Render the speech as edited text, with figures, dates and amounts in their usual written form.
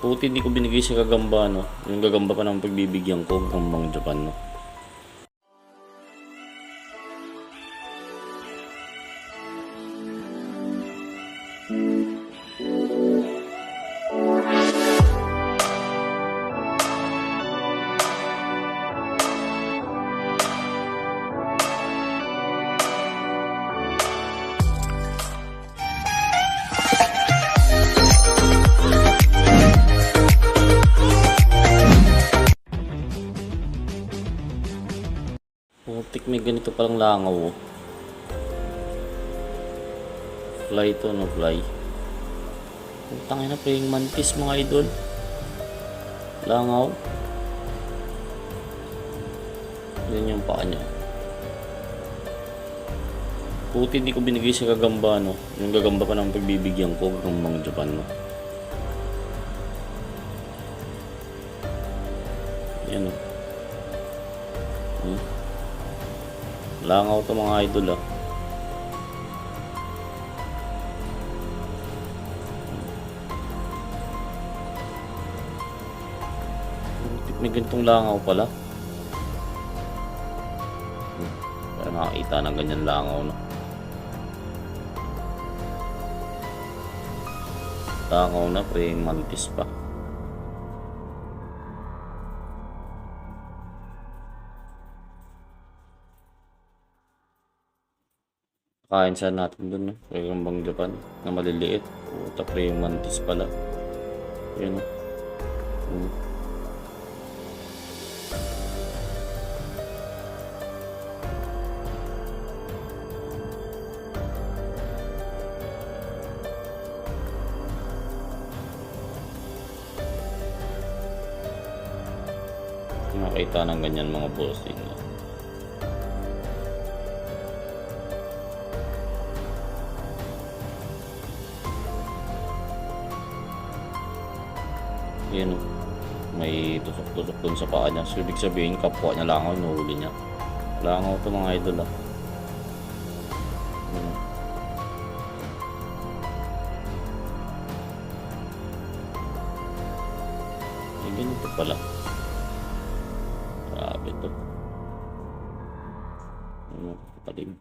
Buti hindi ko binigay sa gagamba, no? Yung gagamba pa naman pagbibigyan ko, gagambang Japan, no? Putik, may ganito palang langaw, oh. Fly to, no fly. Putangin na, praying mantis mga idol. Langaw. Yan yung paa niya. Puti hindi ko binigay sa gagamba, no? Yung gagamba pa naman pagbibigyan ko, gagambang Japan, no? Yan, oh. Langaw to mga idol, ah. May ganitong langaw pala. Para makakita ng ganyan langaw, no? Langaw na, praying mantis pa. Kain sa natin dun, no? Gagambang Japan na maliliit. Puta, praying mantis pala. Yun, no? Nakita ng ganyan mga bossing, no? Yan, no? May tusok-tusok dun sa paa niya. So, ibig sabihin, kapwa niya langaw, nuhuli niya. Langaw to mga idol, ah. Yan, no? Ay, ganito pala. Grabe to. Ano, palim.